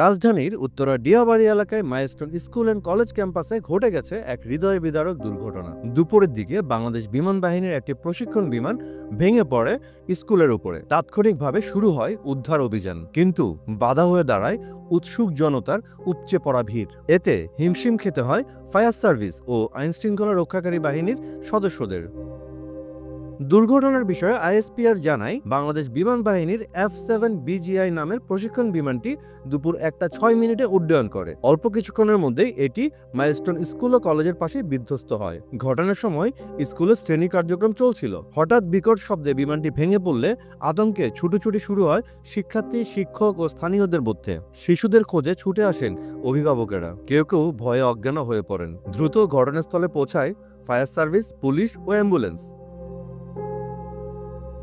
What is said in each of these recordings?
রাজধানীর উত্তরা ডিয়াবাড়ি এলাকায় milestone school and college ক্যাম্পাসে ঘটে গেছে এক হৃদয় বিদারক দুর্ঘটনা। দুপুরের দিকে বাংলাদেশ বিমান বাহিনীর একটি প্রশিক্ষণ বিমান ভেঙে পড়ে স্কুলের উপরে। তাৎক্ষণিকভাবে শুরু হয় উদ্ধার অভিযান, কিন্তু বাধা হয়ে দাঁড়ায় উৎসুক জনতার উপচে পড়া ভিড়। এতে হিমশিম খেতে হয় ফায়ার সার্ভিস ও আইনশৃঙ্খলা রক্ষাকারী বাহিনীর সদস্যদের। দুর্ঘটনার বিষয়ে আইএসপিআর জানায়, বাংলাদেশ বিমান বাহিনীর F-7 BGI নামের প্রশিক্ষণ বিমানটি দুপুর 1:06 উড্ডয়ন করে। অল্প কিছুক্ষণের মধ্যেই এটি মাইলস্টোন স্কুল ও কলেজের পাশে বিধ্বস্ত হয়। ঘটনার সময় স্কুলের শ্রেণী কার্যক্রম চলছিল। হঠাৎ বিকট শব্দে বিমানটি ভেঙে পড়লে আতঙ্কে ছুটোছুটি শুরু হয় শিক্ষার্থী, শিক্ষক ও স্থানীয়দের মধ্যে। শিশুদের খোঁজে ছুটে আসেন অভিভাবকেরা, কেউ কেউ ভয়ে অজ্ঞান হয়ে পড়েন। দ্রুত ঘটনাস্থলে পৌঁছায় ফায়ার সার্ভিস, পুলিশ ও অ্যাম্বুলেন্স।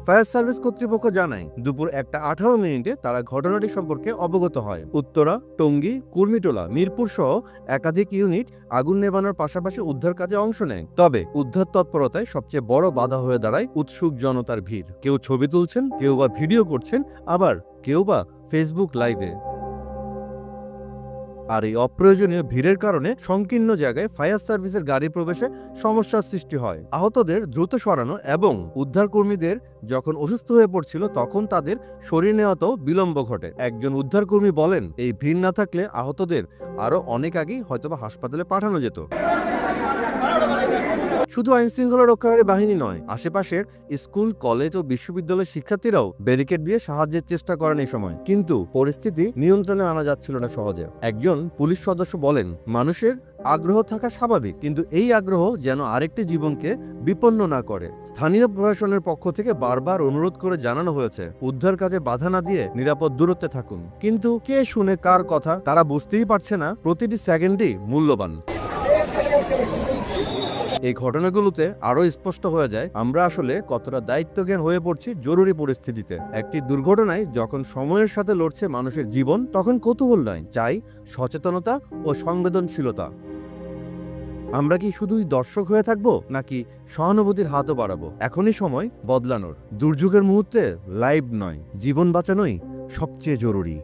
ফায়ার সার্ভিস কর্তৃপক্ষ জানায়, দুপুর 1:18 তারা ঘটনাটি সম্পর্কে অবগত হয়। উত্তরা, টঙ্গী, কুর্মিটোলা, মিরপুর সহ একাধিক ইউনিট আগুন নেভানোর পাশাপাশি উদ্ধার কাজে অংশ নেয়। তবে উদ্ধার তৎপরতায় সবচেয়ে বড় বাধা হয়ে দাঁড়ায় উৎসুক জনতার ভিড়। কেউ ছবি তুলছেন, কেউ বা ভিডিও করছেন, আবার কেউ বা ফেসবুক লাইভে। আর এই অপ্রয়োজনীয় ভিড়ের কারণে সংকীর্ণ জায়গায় ফায়ার সার্ভিসের গাড়ি প্রবেশে সমস্যার সৃষ্টি হয়। আহতদের দ্রুত সরানো এবং উদ্ধারকর্মীদের যখন অসুস্থ হয়ে পড়ছিল তখন তাদের সরিয়ে নেওয়াতেও বিলম্ব ঘটে। একজন উদ্ধারকর্মী বলেন, এই ভিড় না থাকলে আহতদের আরও অনেক আগেই হয়তোবা হাসপাতালে পাঠানো যেত। শুধু আইনশৃঙ্খলা রক্ষাকারী বাহিনী নয়, আশেপাশের স্কুল, কলেজ ও বিশ্ববিদ্যালয়ের শিক্ষার্থীরাও ব্যারিকেড দিয়ে সাহায্যের চেষ্টা করেন এই সময়, কিন্তু পরিস্থিতি নিয়ন্ত্রণে আনা যাচ্ছিল না সহজে। একজন পুলিশ সদস্য বলেন, মানুষের আগ্রহ থাকা স্বাভাবিক, কিন্তু এই আগ্রহ যেন আরেকটি জীবনকে বিপন্ন না করে। স্থানীয় প্রশাসনের পক্ষ থেকে বারবার অনুরোধ করে জানানো হয়েছে, উদ্ধার কাজে বাধা না দিয়ে নিরাপদ দূরত্বে থাকুন, কিন্তু কে শুনে কার কথা তারা বুঝতেই পারছে না। প্রতিটি সেকেন্ডই মূল্যবান। এই ঘটনাগুলোতে আরো স্পষ্ট হয়ে যায় আমরা আসলে কতটা দায়িত্বজ্ঞান হয়ে পড়ছি জরুরি পরিস্থিতিতে। একটি দুর্ঘটনায় যখন সময়ের সাথে লড়ছে মানুষের জীবন, তখন কৌতূহল নয়, চাই সচেতনতা ও সংবেদনশীলতা। আমরা কি শুধুই দর্শক হয়ে থাকবো, নাকি সহানুভূতির হাতও বাড়াবো? এখনই সময় বদলানোর। দুর্যোগের মুহূর্তে লাইভ নয়, জীবন বাঁচানোই সবচেয়ে জরুরি।